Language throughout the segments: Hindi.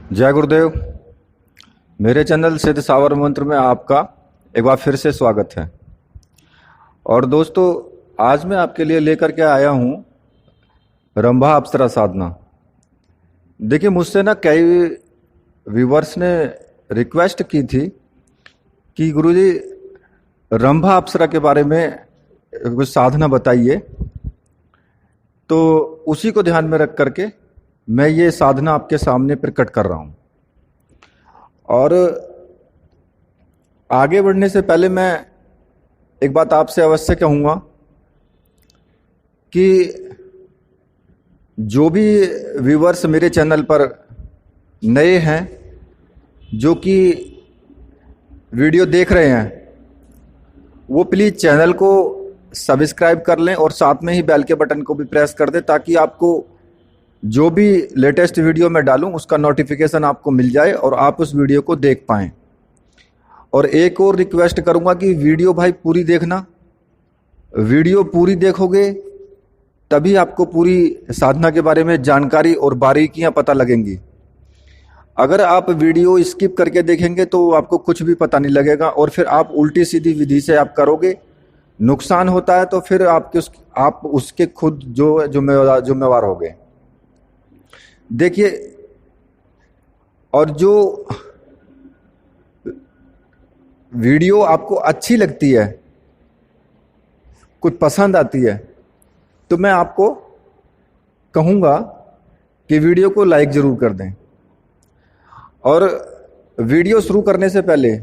जय गुरुदेव। मेरे चैनल सिद्ध सावर मंत्र में आपका एक बार फिर से स्वागत है। और दोस्तों, आज मैं आपके लिए लेकर के आया हूँ रंभा अप्सरा साधना। देखिए, मुझसे ना कई व्यूवर्स ने रिक्वेस्ट की थी कि गुरुजी रंभा अप्सरा के बारे में कुछ साधना बताइए। तो उसी को ध्यान में रख करके मैं ये साधना आपके सामने प्रकट कर रहा हूं। और आगे बढ़ने से पहले मैं एक बात आपसे अवश्य कहूंगा कि जो भी व्यूवर्स मेरे चैनल पर नए हैं, जो कि वीडियो देख रहे हैं, वो प्लीज़ चैनल को सब्सक्राइब कर लें और साथ में ही बेल के बटन को भी प्रेस कर दें, ताकि आपको जो भी लेटेस्ट वीडियो मैं डालूं उसका नोटिफिकेशन आपको मिल जाए और आप उस वीडियो को देख पाएं। और एक और रिक्वेस्ट करूंगा कि वीडियो भाई पूरी देखना। वीडियो पूरी देखोगे तभी आपको पूरी साधना के बारे में जानकारी और बारीकियां पता लगेंगी। अगर आप वीडियो स्किप करके देखेंगे तो आपको कुछ भी पता नहीं लगेगा और फिर आप उल्टी सीधी विधि से आप करोगे, नुकसान होता है तो फिर आप उसके खुद जो जिम्मेवार होगे। देखिए, और जो वीडियो आपको अच्छी लगती है, कुछ पसंद आती है, तो मैं आपको कहूँगा कि वीडियो को लाइक ज़रूर कर दें। और वीडियो शुरू करने से पहले,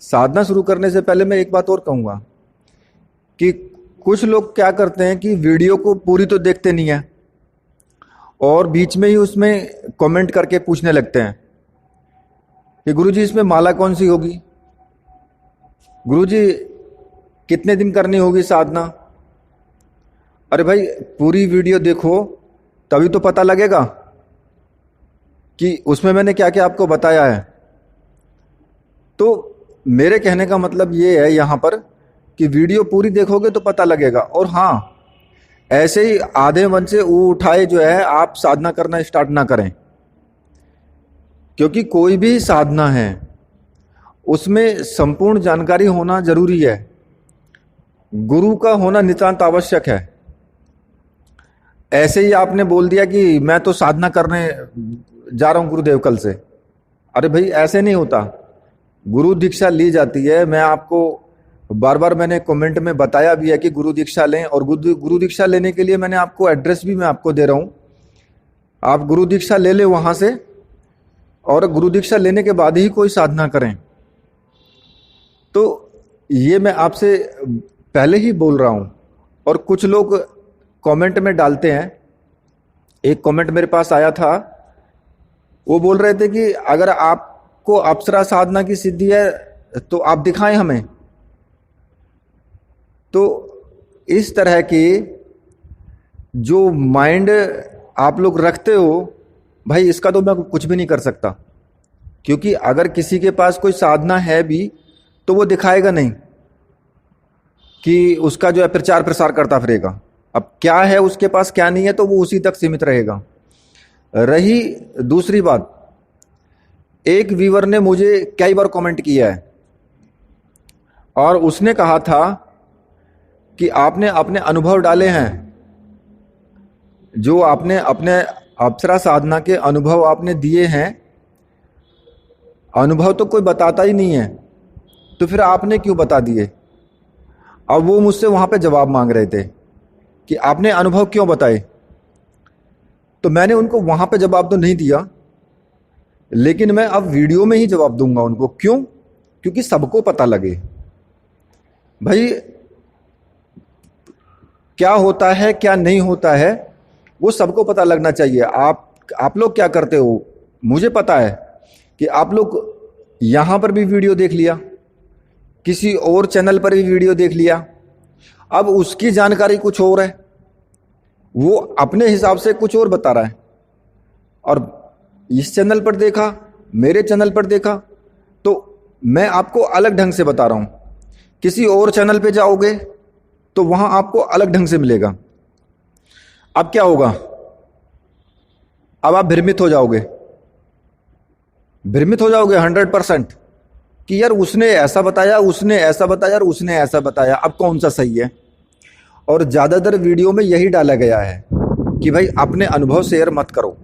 साधना शुरू करने से पहले मैं एक बात और कहूँगा कि कुछ लोग क्या करते हैं कि वीडियो को पूरी तो देखते नहीं है और बीच में ही उसमें कमेंट करके पूछने लगते हैं कि गुरुजी इसमें माला कौन सी होगी, गुरुजी कितने दिन करनी होगी साधना। अरे भाई, पूरी वीडियो देखो तभी तो पता लगेगा कि उसमें मैंने क्या क्या आपको बताया है। तो मेरे कहने का मतलब ये है यहाँ पर कि वीडियो पूरी देखोगे तो पता लगेगा। और हाँ, ऐसे ही आधे मन से उठाए जो है आप साधना करना स्टार्ट ना करें, क्योंकि कोई भी साधना है उसमें संपूर्ण जानकारी होना जरूरी है। गुरु का होना नितांत आवश्यक है। ऐसे ही आपने बोल दिया कि मैं तो साधना करने जा रहा हूं गुरुदेव कल से। अरे भाई, ऐसे नहीं होता। गुरु दीक्षा ली जाती है। मैं आपको बार बार मैंने कमेंट में बताया भी है कि गुरु दीक्षा लें, और गुरु दीक्षा लेने के लिए मैंने आपको एड्रेस भी मैं आपको दे रहा हूं। आप गुरु दीक्षा ले लें वहां से, और गुरु दीक्षा लेने के बाद ही कोई साधना करें। तो ये मैं आपसे पहले ही बोल रहा हूं। और कुछ लोग कमेंट में डालते हैं। एक कमेंट मेरे पास आया था, वो बोल रहे थे कि अगर आपको अप्सरा साधना की सिद्धि है तो आप दिखाएं हमें। तो इस तरह की जो माइंड आप लोग रखते हो भाई, इसका तो मैं कुछ भी नहीं कर सकता। क्योंकि अगर किसी के पास कोई साधना है भी तो वो दिखाएगा नहीं, कि उसका जो है प्रचार प्रसार करता फिरेगा। अब क्या है उसके पास क्या नहीं है तो वो उसी तक सीमित रहेगा। रही दूसरी बात, एक व्यूअर ने मुझे कई बार कमेंट किया है और उसने कहा था कि आपने अपने अनुभव डाले हैं, जो आपने अपने अप्सरा साधना के अनुभव आपने दिए हैं, अनुभव तो कोई बताता ही नहीं है, तो फिर आपने क्यों बता दिए। अब वो मुझसे वहां पे जवाब मांग रहे थे कि आपने अनुभव क्यों बताए। तो मैंने उनको वहां पे जवाब तो नहीं दिया, लेकिन मैं अब वीडियो में ही जवाब दूंगा उनको। क्यों? क्योंकि सबको पता लगे भाई क्या होता है क्या नहीं होता है, वो सबको पता लगना चाहिए। आप लोग क्या करते हो, मुझे पता है कि आप लोग यहां पर भी वीडियो देख लिया, किसी और चैनल पर भी वीडियो देख लिया, अब उसकी जानकारी कुछ और है, वो अपने हिसाब से कुछ और बता रहा है। और इस चैनल पर देखा, मेरे चैनल पर देखा, तो मैं आपको अलग ढंग से बता रहा हूं। किसी और चैनल पे जाओगे तो वहां आपको अलग ढंग से मिलेगा। अब क्या होगा, अब आप भ्रमित हो जाओगे भ्रमित हो जाओगे 100% कि यार उसने ऐसा बताया, उसने ऐसा बताया और उसने ऐसा बताया, अब कौन सा सही है। और ज़्यादातर वीडियो में यही डाला गया है कि भाई अपने अनुभव शेयर मत करो।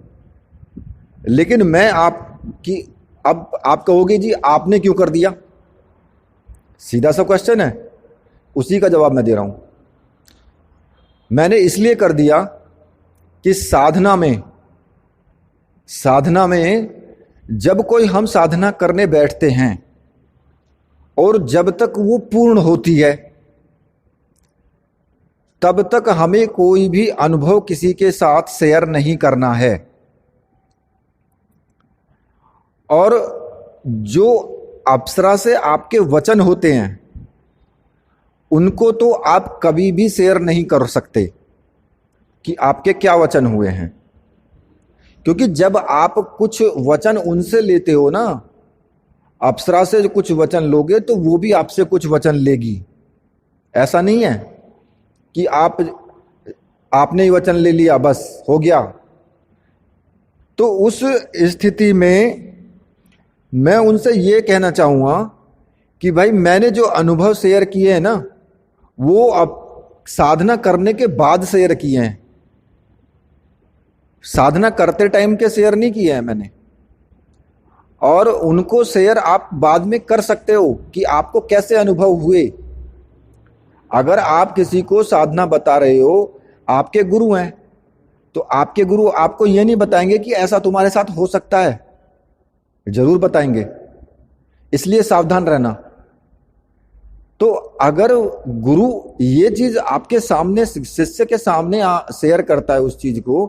लेकिन मैं आपकी, अब आप कहोगे जी आपने क्यों कर दिया, सीधा सा क्वेश्चन है, उसी का जवाब मैं दे रहा हूं। मैंने इसलिए कर दिया कि साधना में जब कोई हम साधना करने बैठते हैं और जब तक वो पूर्ण होती है तब तक हमें कोई भी अनुभव किसी के साथ शेयर नहीं करना है। और जो अप्सरा से आपके वचन होते हैं उनको तो आप कभी भी शेयर नहीं कर सकते कि आपके क्या वचन हुए हैं, क्योंकि जब आप कुछ वचन उनसे लेते हो ना, अप्सरा से कुछ वचन लोगे तो वो भी आपसे कुछ वचन लेगी। ऐसा नहीं है कि आपने ही वचन ले लिया बस हो गया। तो उस स्थिति में मैं उनसे ये कहना चाहूँगा कि भाई मैंने जो अनुभव शेयर किए हैं ना वो अब साधना करने के बाद शेयर किए हैं, साधना करते टाइम के शेयर नहीं किए हैं मैंने। और उनको शेयर आप बाद में कर सकते हो कि आपको कैसे अनुभव हुए। अगर आप किसी को साधना बता रहे हो, आपके गुरु हैं, तो आपके गुरु आपको ये नहीं बताएंगे कि ऐसा तुम्हारे साथ हो सकता है, जरूर बताएंगे, इसलिए सावधान रहना। तो अगर गुरु ये चीज आपके सामने, शिष्य के सामने शेयर करता है उस चीज को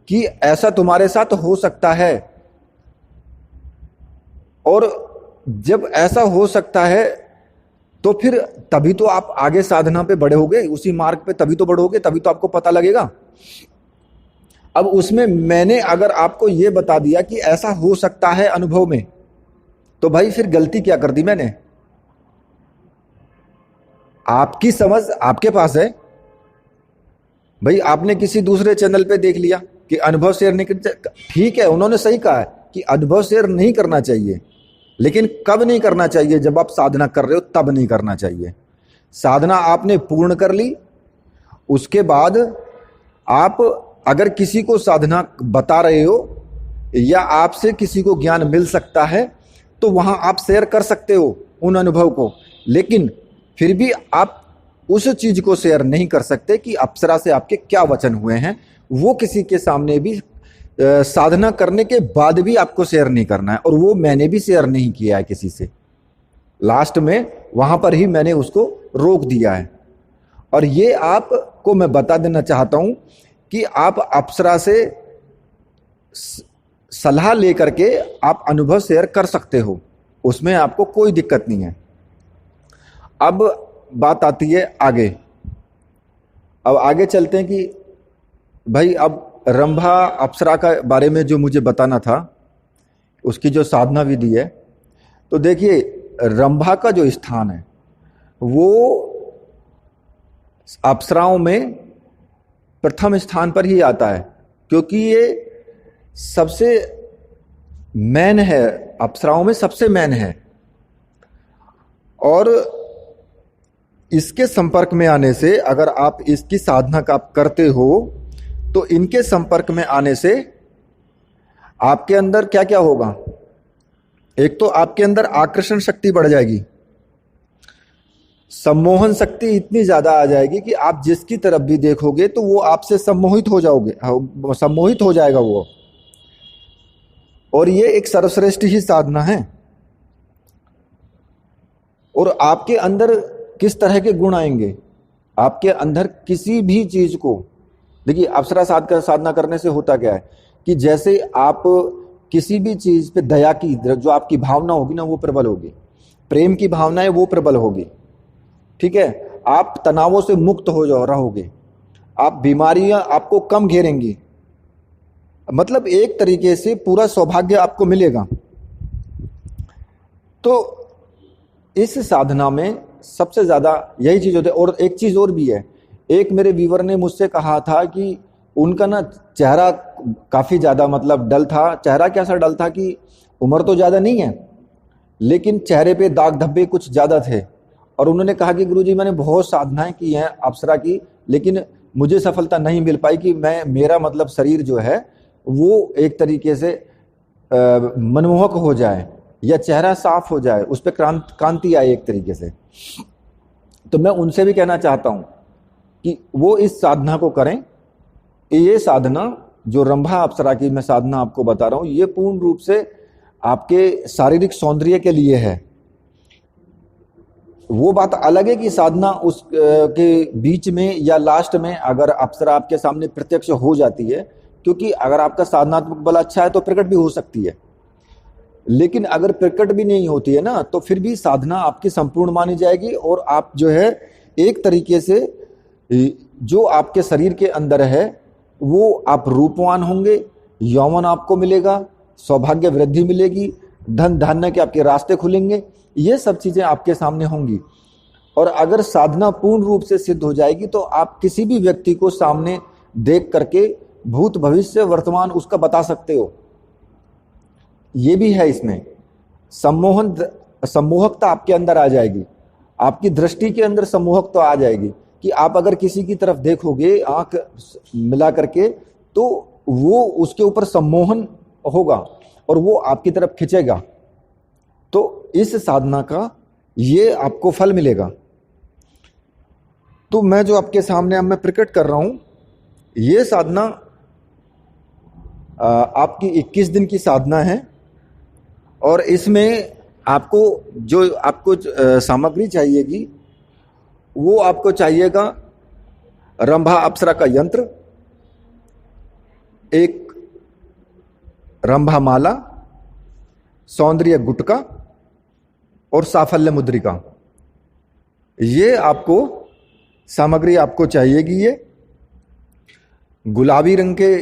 कि ऐसा तुम्हारे साथ हो सकता है, और जब ऐसा हो सकता है तो फिर तभी तो आप आगे साधना पे बढ़ोगे, उसी मार्ग पे तभी तो बढ़ोगे, तभी तो आपको पता लगेगा। अब उसमें मैंने अगर आपको ये बता दिया कि ऐसा हो सकता है अनुभव में, तो भाई फिर गलती क्या कर दी मैंने? आपकी समझ आपके पास है भाई, आपने किसी दूसरे चैनल पे देख लिया कि अनुभव शेयर नहीं करना, ठीक है, उन्होंने सही कहा है कि अनुभव शेयर नहीं करना चाहिए, लेकिन कब नहीं करना चाहिए? जब आप साधना कर रहे हो तब नहीं करना चाहिए। साधना आपने पूर्ण कर ली, उसके बाद आप अगर किसी को साधना बता रहे हो या आपसे किसी को ज्ञान मिल सकता है तो वहां आप शेयर कर सकते हो उन अनुभव को, लेकिन फिर भी आप उस चीज को शेयर नहीं कर सकते कि अप्सरा से आपके क्या वचन हुए हैं। वो किसी के सामने भी साधना करने के बाद भी आपको शेयर नहीं करना है, और वो मैंने भी शेयर नहीं किया है किसी से। लास्ट में वहां पर ही मैंने उसको रोक दिया है। और ये आपको मैं बता देना चाहता हूं कि आप अप्सरा से सलाह लेकर के आप अनुभव शेयर कर सकते हो, उसमें आपको कोई दिक्कत नहीं है। अब बात आती है आगे। अब आगे चलते हैं कि भाई अब रंभा अप्सरा का बारे में जो मुझे बताना था, उसकी जो साधना विधि है, तो देखिए रंभा का जो स्थान है वो अप्सराओं में प्रथम स्थान पर ही आता है, क्योंकि ये सबसे मैन है, अप्सराओं में सबसे मैन है। और इसके संपर्क में आने से, अगर आप इसकी साधना का आप करते हो तो इनके संपर्क में आने से आपके अंदर क्या क्या होगा? एक तो आपके अंदर आकर्षण शक्ति बढ़ जाएगी, सम्मोहन शक्ति इतनी ज्यादा आ जाएगी कि आप जिसकी तरफ भी देखोगे तो वो आपसे सम्मोहित हो जाओगे, सम्मोहित हो जाएगा वो। और ये एक सर्वश्रेष्ठ ही साधना है। और आपके अंदर किस तरह के गुण आएंगे? आपके अंदर किसी भी चीज को, देखिए अप्सरा साधना करने से होता क्या है कि जैसे आप किसी भी चीज पे दया की जो आपकी भावना होगी ना वो प्रबल होगी, प्रेम की भावना है वो प्रबल होगी, ठीक है, आप तनावों से मुक्त हो रहोगे, आप बीमारियां आपको कम घेरेंगी, मतलब एक तरीके से पूरा सौभाग्य आपको मिलेगा। तो इस साधना में सबसे ज्यादा यही चीज होती है। और एक चीज और भी है, एक मेरे व्यूवर ने मुझसे कहा था कि उनका ना चेहरा काफ़ी ज़्यादा मतलब डल था। चेहरा कैसा डल था कि उम्र तो ज़्यादा नहीं है, लेकिन चेहरे पे दाग धब्बे कुछ ज़्यादा थे। और उन्होंने कहा कि गुरुजी मैंने बहुत साधनाएं की हैं अप्सरा की, लेकिन मुझे सफलता नहीं मिल पाई कि मेरा मतलब शरीर जो है वो एक तरीके से मनमोहक हो जाए या चेहरा साफ हो जाए, उस पर कांति आए एक तरीके से। तो मैं उनसे भी कहना चाहता हूँ कि वो इस साधना को करें। ये साधना जो रंभा अप्सरा की मैं साधना आपको बता रहा हूँ, ये पूर्ण रूप से आपके शारीरिक सौंदर्य के लिए है। वो बात अलग है कि साधना उस के बीच में या लास्ट में अगर अप्सरा आपके सामने प्रत्यक्ष हो जाती है, क्योंकि अगर आपका साधनात्मक बल अच्छा है तो प्रकट भी हो सकती है। लेकिन अगर प्रकट भी नहीं होती है ना, तो फिर भी साधना आपकी संपूर्ण मानी जाएगी और आप जो है एक तरीके से जो आपके शरीर के अंदर है वो आप रूपवान होंगे, यौवन आपको मिलेगा, सौभाग्य वृद्धि मिलेगी, धन धान्य के आपके रास्ते खुलेंगे, ये सब चीजें आपके सामने होंगी। और अगर साधना पूर्ण रूप से सिद्ध हो जाएगी तो आप किसी भी व्यक्ति को सामने देख करके भूत भविष्य वर्तमान उसका बता सकते हो। ये भी है इसमें सम्मोहकता आपके अंदर आ जाएगी, आपकी दृष्टि के अंदर सम्मोहकता आ जाएगी कि आप अगर किसी की तरफ देखोगे आंख मिला करके तो वो उसके ऊपर सम्मोहन होगा और वो आपकी तरफ खिंचेगा। तो इस साधना का ये आपको फल मिलेगा। तो मैं जो आपके सामने अब मैं प्रकट कर रहा हूं, ये साधना आपकी 21 दिन की साधना है और इसमें आपको जो सामग्री चाहिएगी वो आपको चाहिएगा रंभा अप्सरा का यंत्र, एक रंभा माला, सौंदर्य गुटका और साफल्य मुद्रिका। ये आपको सामग्री आपको चाहिएगी। ये गुलाबी रंग के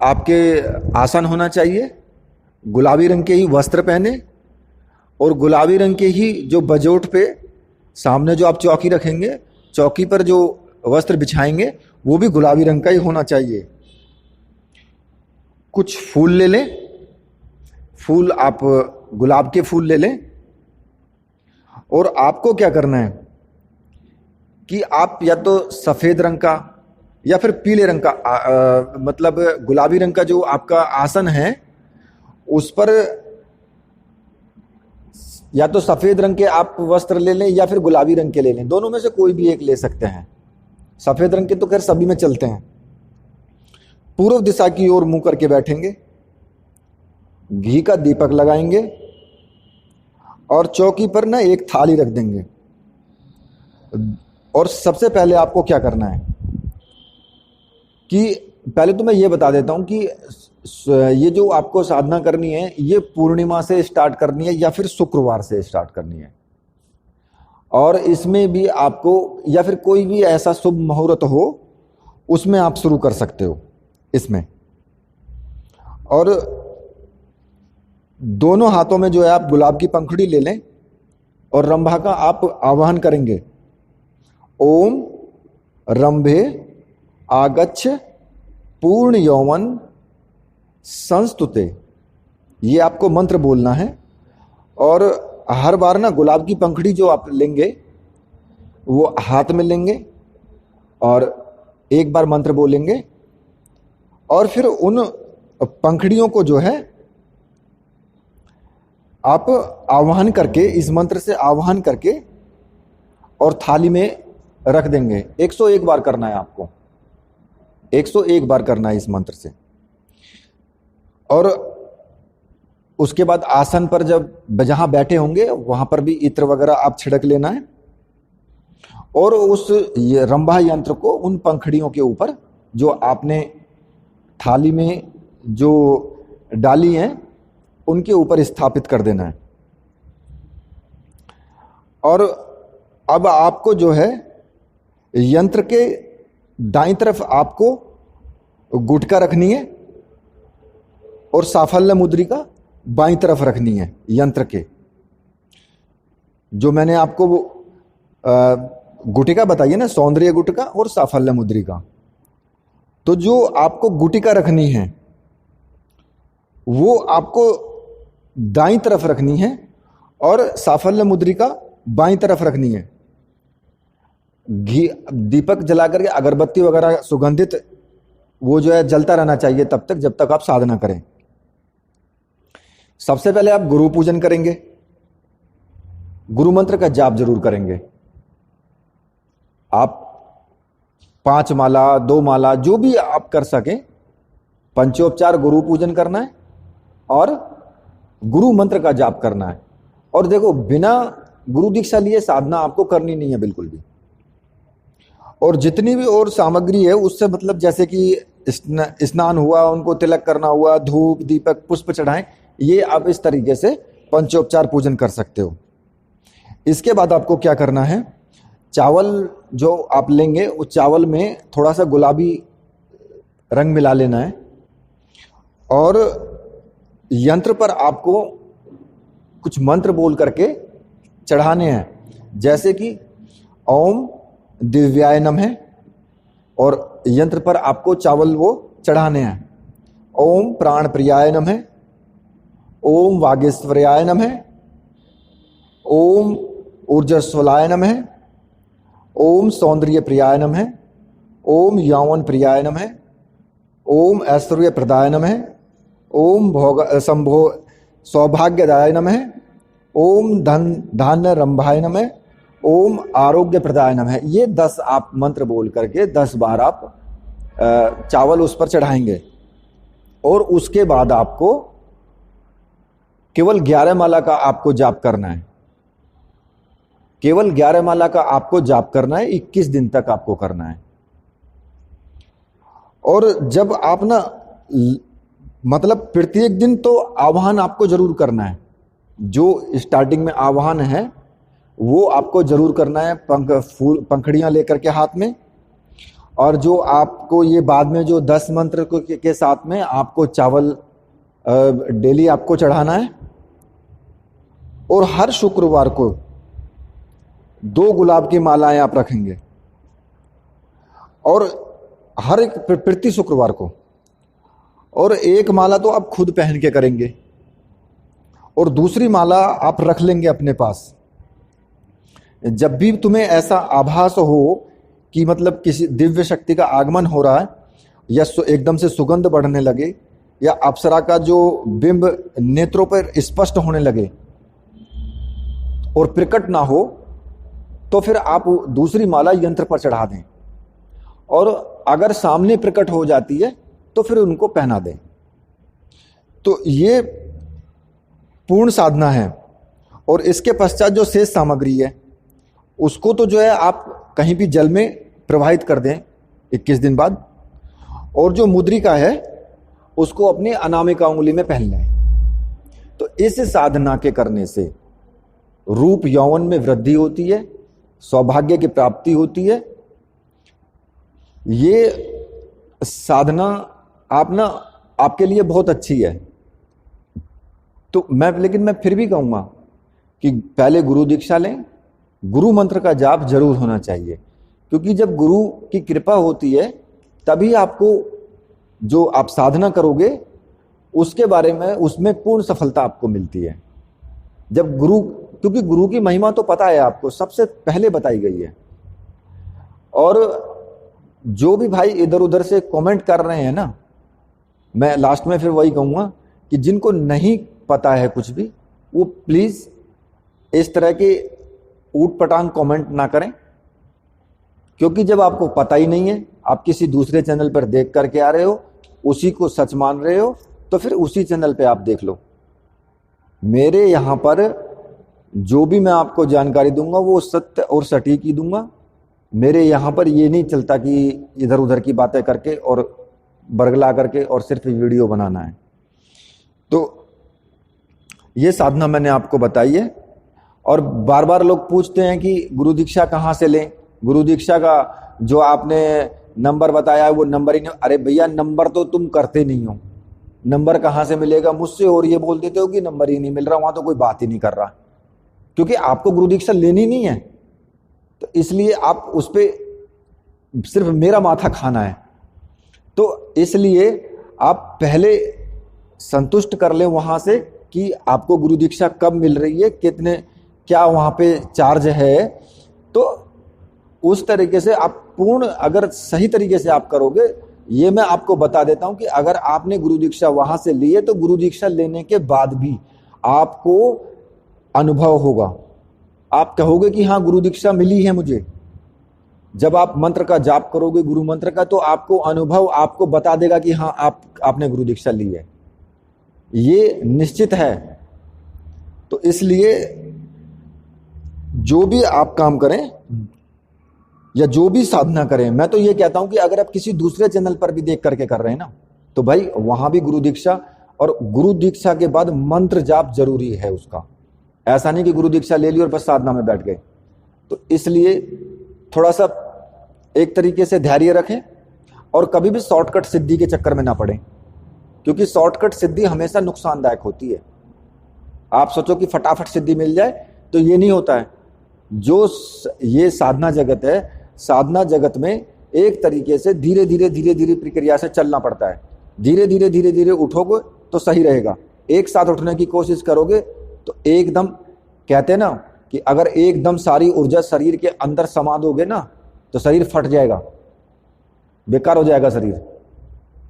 आपके आसन होना चाहिए, गुलाबी रंग के ही वस्त्र पहने और गुलाबी रंग के ही जो बजोट पे सामने जो आप चौकी रखेंगे, चौकी पर जो वस्त्र बिछाएंगे वो भी गुलाबी रंग का ही होना चाहिए। कुछ फूल ले लें, फूल आप गुलाब के फूल ले लें। और आपको क्या करना है कि आप या तो सफेद रंग का या फिर पीले रंग का मतलब गुलाबी रंग का जो आपका आसन है उस पर या तो सफेद रंग के आप वस्त्र ले लें या फिर गुलाबी रंग के ले लें, दोनों में से कोई भी एक ले सकते हैं। सफेद रंग के तो खैर सभी में चलते हैं। पूर्व दिशा की ओर मुंह करके बैठेंगे, घी का दीपक लगाएंगे और चौकी पर ना एक थाली रख देंगे। और सबसे पहले आपको क्या करना है कि पहले तो मैं ये बता देता हूं कि ये जो आपको साधना करनी है ये पूर्णिमा से स्टार्ट करनी है या फिर शुक्रवार से स्टार्ट करनी है। और इसमें भी आपको या फिर कोई भी ऐसा शुभ मुहूर्त हो उसमें आप शुरू कर सकते हो इसमें। और दोनों हाथों में जो है आप गुलाब की पंखुड़ी ले लें और रंभा का आप आवाहन करेंगे, ओम रंभे आगच्छ पूर्ण यौवन संस्तुते। ये आपको मंत्र बोलना है और हर बार ना गुलाब की पंखुड़ी जो आप लेंगे वो हाथ में लेंगे और एक बार मंत्र बोलेंगे और फिर उन पंखुड़ियों को जो है आप आवाहन करके, इस मंत्र से आवाहन करके और थाली में रख देंगे। 101 बार करना है आपको, 101 बार करना है इस मंत्र से। और उसके बाद आसन पर जब जहां बैठे होंगे वहां पर भी इत्र वगैरह आप छिड़क लेना है और उस रंभा यंत्र को उन पंखुड़ियों के ऊपर जो आपने थाली में जो डाली हैं उनके ऊपर स्थापित कर देना है। और अब आपको जो है यंत्र के दाईं तरफ आपको गुटका रखनी है और साफल्य मुद्रिका बाईं तरफ रखनी है यंत्र के। जो मैंने आपको गुटिका बताई है ना, सौंदर्य गुटका और साफल्य मुद्रिका, तो जो आपको गुटिका रखनी है वो आपको दाईं तरफ रखनी है और साफल्य मुद्रिका बाईं तरफ रखनी है। घी दीपक जला करके अगरबत्ती वगैरह सुगंधित वो जो है जलता रहना चाहिए तब तक जब तक आप साधना करें। सबसे पहले आप गुरु पूजन करेंगे, गुरु मंत्र का जाप जरूर करेंगे। आप 5 माला 2 माला जो भी आप कर सकें, पंचोपचार गुरु पूजन करना है और गुरु मंत्र का जाप करना है। और देखो, बिना गुरु दीक्षा लिए साधना आपको करनी नहीं है बिल्कुल भी। और जितनी भी और सामग्री है उससे मतलब जैसे कि स्नान हुआ, उनको तिलक करना हुआ, धूप दीपक पुष्प चढ़ाएं, ये आप इस तरीके से पंचोपचार पूजन कर सकते हो। इसके बाद आपको क्या करना है, चावल जो आप लेंगे उस चावल में थोड़ा सा गुलाबी रंग मिला लेना है और यंत्र पर आपको कुछ मंत्र बोल करके चढ़ाने हैं, जैसे कि ओम दिव्याय नमः, और यंत्र पर आपको चावल वो चढ़ाने हैं। ओम प्राण प्रियाय नमः, ओम वागेश्वर्याय नमः, ओम ऊर्जस्वलाय नमः, ओम सौंदर्य प्रियाय नमः, ओम यौवन प्रियाय नमः, ओम ऐश्वर्य प्रदाय नमः, ओम भोग संभो सौभाग्यदाय नमः, ओम धन धान्य रंभाय नमः, ओम आरोग्य प्रदाय नमः। ये 10 आप मंत्र बोल करके 10 बार आप चावल उस पर चढ़ाएंगे। और उसके बाद आपको केवल 11 माला का आपको जाप करना है। केवल 11 माला का आपको जाप करना है, 21 दिन तक आपको करना है। और जब आप ना मतलब प्रत्येक दिन तो आवाहन आपको जरूर करना है। जो स्टार्टिंग में आवाहन है वो आपको जरूर करना है, पंखड़ियां लेकर के हाथ में। और जो आपको ये बाद में जो 10 मंत्र के साथ में आपको चावल डेली आपको चढ़ाना है। और हर शुक्रवार को 2 गुलाब की मालाएं आप रखेंगे, और हर एक प्रति शुक्रवार को। और एक माला तो आप खुद पहन के करेंगे और दूसरी माला आप रख लेंगे अपने पास। जब भी तुम्हें ऐसा आभास हो कि मतलब किसी दिव्य शक्ति का आगमन हो रहा है, या एकदम से सुगंध बढ़ने लगे, या अप्सरा का जो बिंब नेत्रों पर स्पष्ट होने लगे और प्रकट ना हो, तो फिर आप दूसरी माला यंत्र पर चढ़ा दें। और अगर सामने प्रकट हो जाती है तो फिर उनको पहना दें। तो ये पूर्ण साधना है। और इसके पश्चात जो शेष सामग्री है उसको तो जो है आप कहीं भी जल में प्रवाहित कर दें 21 दिन बाद। और जो मुद्रिका है उसको अपनी अनामिका उंगली में पहन लें। तो इस साधना के करने से रूप यौवन में वृद्धि होती है, सौभाग्य की प्राप्ति होती है। ये साधना आप ना आपके लिए बहुत अच्छी है। तो लेकिन मैं फिर भी कहूँगा कि पहले गुरु दीक्षा लें, गुरु मंत्र का जाप जरूर होना चाहिए, क्योंकि जब गुरु की कृपा होती है तभी आपको जो आप साधना करोगे उसके बारे में उसमें पूर्ण सफलता आपको मिलती है। जब गुरु, क्योंकि गुरु की महिमा तो पता है आपको, सबसे पहले बताई गई है। और जो भी भाई इधर उधर से कमेंट कर रहे हैं ना, मैं लास्ट में फिर वही कहूँगा कि जिनको नहीं पता है कुछ भी, वो प्लीज़ इस तरह के ऊट पटांग कमेंट ना करें। क्योंकि जब आपको पता ही नहीं है, आप किसी दूसरे चैनल पर देख करके आ रहे हो, उसी को सच मान रहे हो, तो फिर उसी चैनल पे आप देख लो। मेरे यहाँ पर जो भी मैं आपको जानकारी दूंगा वो सत्य और सटीक ही दूंगा। मेरे यहाँ पर ये नहीं चलता कि इधर उधर की बातें करके और बरगला करके और सिर्फ वीडियो बनाना है। तो ये साधना मैंने आपको बताई है। और बार बार लोग पूछते हैं कि गुरु दीक्षा कहाँ से लें, गुरु दीक्षा का जो आपने नंबर बताया है वो नंबर ही नहीं। अरे भैया, नंबर तो तुम करते नहीं हो, नंबर कहाँ से मिलेगा मुझसे? और ये बोल देते हो कि नंबर ही नहीं मिल रहा, वहां तो कोई बात ही नहीं कर रहा, क्योंकि आपको गुरु दीक्षा लेनी नहीं है। तो इसलिए आप उस पर सिर्फ मेरा माथा खाना है। तो इसलिए आप पहले संतुष्ट कर लें वहाँ से कि आपको गुरु दीक्षा कब मिल रही है, कितने क्या वहाँ पे चार्ज है। तो उस तरीके से आप पूर्ण अगर सही तरीके से आप करोगे, ये मैं आपको बता देता हूँ कि अगर आपने गुरु दीक्षा वहाँ से ली है तो गुरु दीक्षा लेने के बाद भी आपको अनुभव होगा। आप कहोगे कि हाँ गुरु दीक्षा मिली है मुझे। जब आप मंत्र का जाप करोगे गुरु मंत्र का, तो आपको अनुभव आपको बता देगा कि हाँ आपने गुरु दीक्षा ली है, ये निश्चित है। तो इसलिए जो भी आप काम करें या जो भी साधना करें, मैं तो ये कहता हूं कि अगर आप किसी दूसरे चैनल पर भी देख करके कर रहे हैं ना, तो भाई वहां भी गुरु दीक्षा, और गुरु दीक्षा के बाद मंत्र जाप जरूरी है उसका। ऐसा नहीं कि गुरु दीक्षा ले ली और बस साधना में बैठ गए। तो इसलिए थोड़ा सा एक तरीके से धैर्य रखें और कभी भी शॉर्टकट सिद्धि के चक्कर में ना पड़े, क्योंकि शॉर्टकट सिद्धि हमेशा नुकसानदायक होती है। आप सोचो कि फटाफट सिद्धि मिल जाए, तो ये नहीं होता है। जो ये साधना जगत है, साधना जगत में एक तरीके से धीरे धीरे प्रक्रिया से चलना पड़ता है। धीरे धीरे उठोगे तो सही रहेगा। एक साथ उठने की कोशिश करोगे तो एकदम, कहते हैं ना कि अगर एकदम सारी ऊर्जा शरीर के अंदर समा दोगे ना, तो शरीर फट जाएगा, बेकार हो जाएगा शरीर,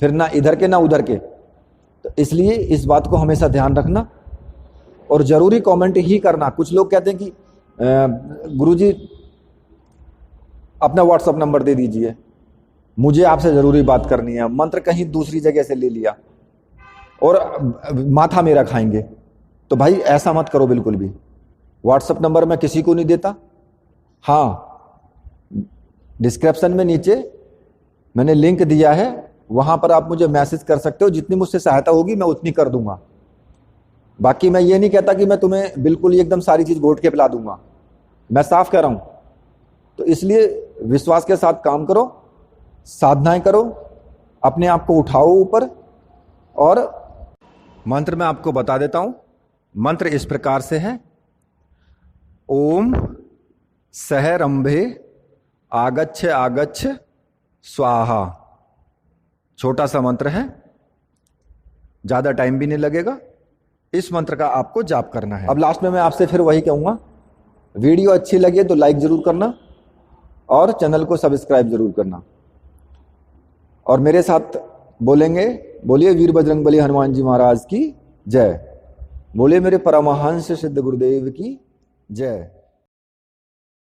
फिर ना इधर के ना उधर के। तो इसलिए इस बात को हमेशा ध्यान रखना और जरूरी कमेंट ही करना। कुछ लोग कहते हैं कि गुरुजी अपना व्हाट्सएप नंबर दे दीजिए, मुझे आपसे जरूरी बात करनी है, मंत्र कहीं दूसरी जगह से ले लिया और माथा मेरा खाएंगे। तो भाई ऐसा मत करो बिल्कुल भी। व्हाट्सएप नंबर मैं किसी को नहीं देता। हाँ, डिस्क्रिप्शन में नीचे मैंने लिंक दिया है, वहां पर आप मुझे मैसेज कर सकते हो। जितनी मुझसे सहायता होगी मैं उतनी कर दूंगा। बाकी मैं ये नहीं कहता कि मैं तुम्हें बिल्कुल ही एकदम सारी चीज घोट के पिला दूंगा, मैं साफ कह रहा हूं। तो इसलिए विश्वास के साथ काम करो, साधनाएं करो, अपने आप को उठाओ ऊपर। और मंत्र मैं आपको बता देता हूं। मंत्र इस प्रकार से है, ओम सह रंभे आगच्छ आगच्छ स्वाहा। छोटा सा मंत्र है, ज्यादा टाइम भी नहीं लगेगा। इस मंत्र का आपको जाप करना है। अब लास्ट में मैं आपसे फिर वही कहूंगा, वीडियो अच्छी लगे तो लाइक जरूर करना और चैनल को सब्सक्राइब जरूर करना। और मेरे साथ बोलेंगे, बोलिए वीर बजरंगबली हनुमान जी महाराज की जय। बोलिए मेरे परमहंस सिद्ध गुरुदेव की जय।